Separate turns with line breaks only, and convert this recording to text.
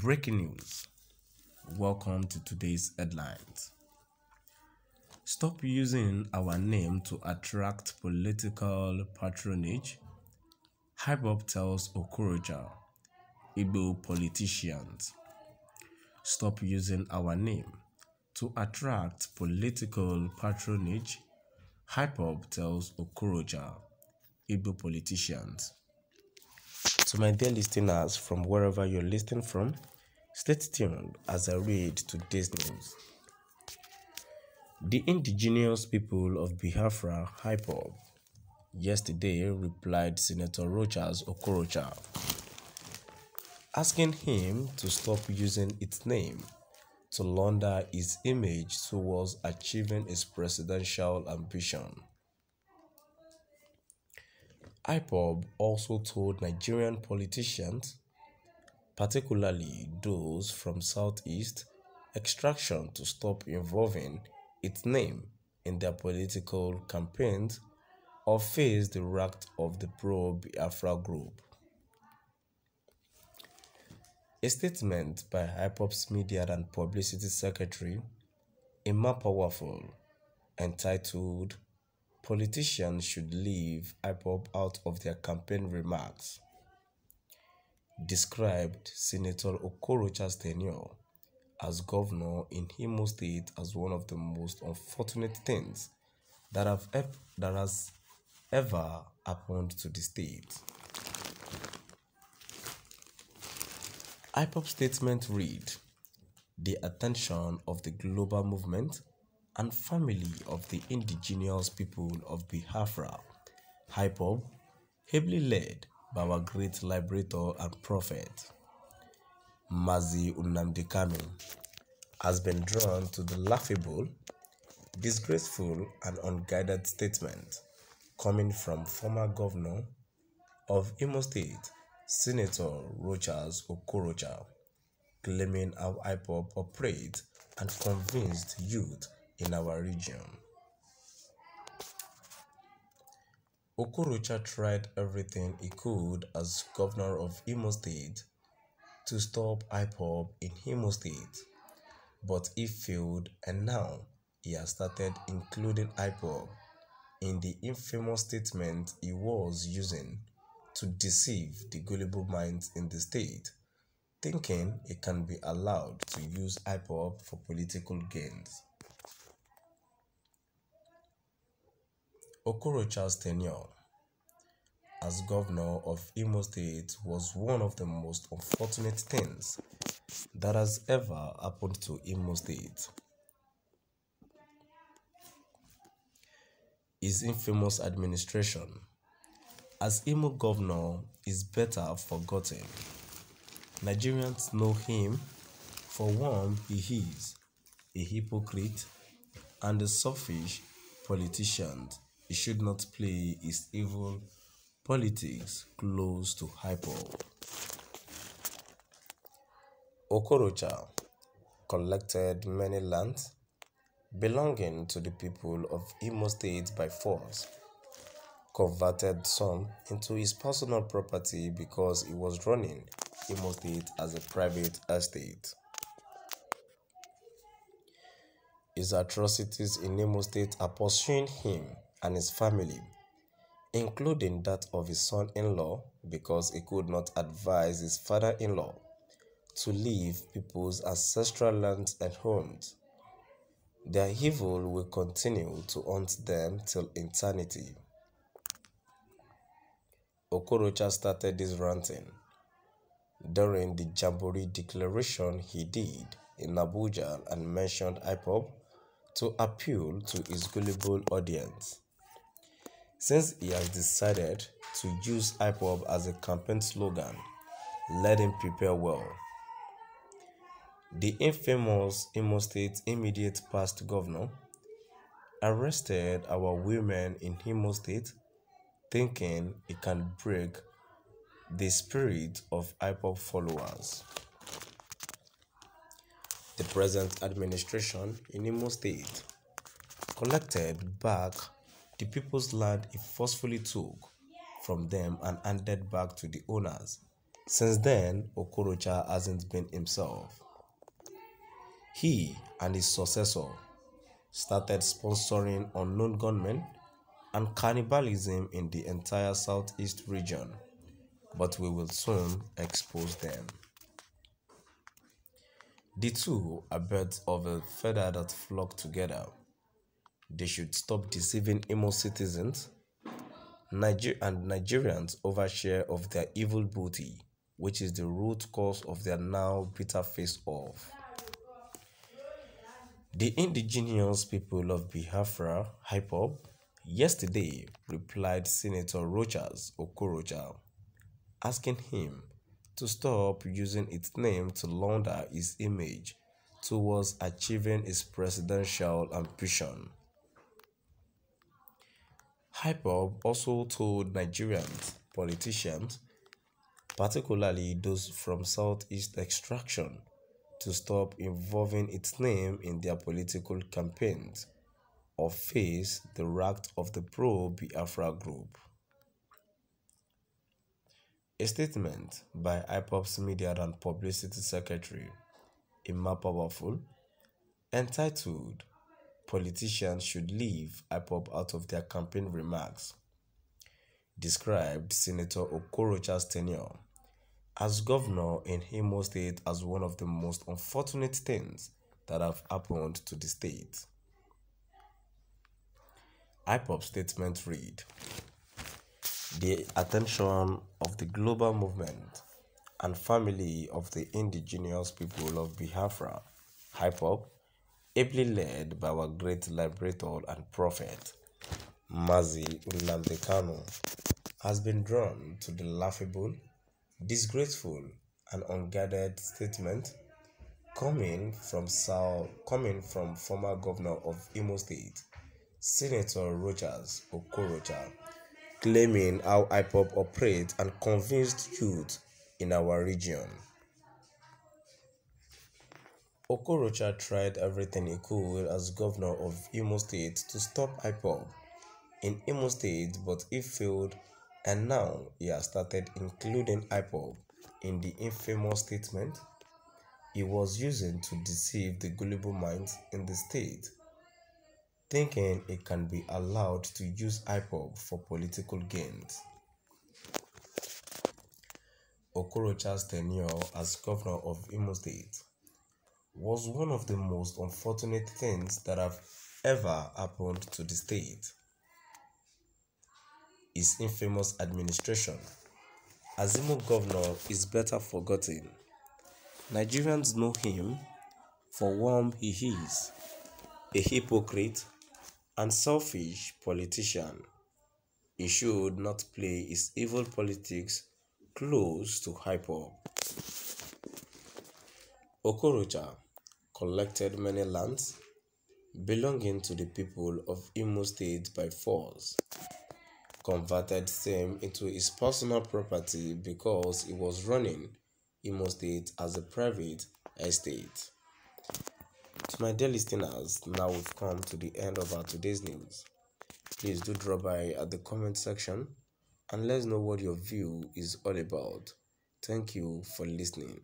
Breaking news. Welcome to today's headlines. Stop using our name to attract political patronage. Ipob tells Okorocha, Igbo politicians. Stop using our name to attract political patronage. Ipob tells Okorocha, Igbo politicians. To my dear listeners from wherever you're listening from, stay tuned as I read today's news. The indigenous people of Biafra, Ipob, yesterday replied Senator Rocha's Okorocha, asking him to stop using its name to launder his image towards achieving his presidential ambition. Ipob also told Nigerian politicians, particularly those from Southeast extraction, to stop involving its name in their political campaigns or face the wrath of the pro-Biafra group. A statement by Ipob's Media and Publicity Secretary, Emma Powerful, entitled "Politicians Should Leave Ipob Out of Their Campaign Remarks," described Senator Okorocha's tenure as governor in Imo State as one of the most unfortunate things that has ever happened to the state. Ipob's statement read, "The attention of the global movement and family of the indigenous people of Biafra, Ipob, ably led by our great liberator and prophet, Mazi Nnamdi Kanu, has been drawn to the laughable, disgraceful, and unguided statement coming from former governor of Imo State, Senator Rochas Okorocha, claiming how Ipob operates and convinced youth in our region." Okorocha tried everything he could as governor of Imo State to stop Ipob in Imo State, but he failed, and now he has started including Ipob in the infamous statement he was using to deceive the gullible minds in the state, thinking it can be allowed to use Ipob for political gains. Okorocha's tenure as governor of Imo State was one of the most unfortunate things that has ever happened to Imo State. His infamous administration as Imo governor is better forgotten. Nigerians know him for one, he is a hypocrite and a selfish politician. He should not play his evil politics close to Ipob. Okorocha collected many lands belonging to the people of Imo State by force, converted some into his personal property because he was running Imo State as a private estate. His atrocities in Imo State are pursuing him and his family, including that of his son-in-law, because he could not advise his father-in-law to leave people's ancestral lands and homes. Their evil will continue to haunt them till eternity. Okorocha started this ranting during the Jamboree declaration he did in Abuja and mentioned Ipob to appeal to his gullible audience. Since he has decided to use Ipob as a campaign slogan, let him prepare well. The infamous Imo State immediate past governor arrested our women in Imo State, thinking it can break the spirit of Ipob followers. The present administration in Imo State collected back the people's land it forcefully took from them and handed back to the owners Since then, Okorocha hasn't been himself. He and his successor started sponsoring unknown gunmen and cannibalism in the entire southeast region, but we will soon expose them. The two are birds of a feather that flock together. They should stop deceiving Imo citizens and Nigerians overshare of their evil booty, which is the root cause of their now bitter face-off. The indigenous people of Biafra, Ipob, yesterday replied Senator Rochas Okorocha, asking him to stop using its name to launder his image towards achieving his presidential ambition. Ipob also told Nigerians, politicians, particularly those from Southeast extraction, to stop involving its name in their political campaigns or face the wrath of the pro-Biafra group. A statement by Ipob's Media and Publicity Secretary, Emma Powerful, entitled "Politicians Should Leave Ipob Out of Their Campaign Remarks," described Senator Okorocha's tenure as governor in Imo State as one of the most unfortunate things that have happened to the state. Ipob's statement read, "The attention of the global movement and family of the indigenous people of Biafra, Ipob, ably led by our great liberator and prophet, Mazi Nnamdi Kanu, has been drawn to the laughable, disgraceful, and unguarded statement coming from former governor of Imo State, Senator Rochas Okorocha, claiming how Ipob operates and convinced youth in our region. Okorocha tried everything he could as governor of Imo State to stop Ipob in Imo State, but he failed, and now he has started including Ipob in the infamous statement he was using to deceive the gullible minds in the state, thinking it can be allowed to use Ipob for political gains. Okorocha's tenure as governor of Imo State was one of the most unfortunate things that have ever happened to the state. His infamous administration as Imo governor is better forgotten. Nigerians know him for whom he is, a hypocrite and selfish politician. He should not play his evil politics close to Ipob. Okorocha collected many lands belonging to the people of Imo State by force, converted them into his personal property because he was running Imo State as a private estate. To my dear listeners, now we've come to the end of our today's news. Please do drop by at the comment section and let us know what your view is all about. Thank you for listening.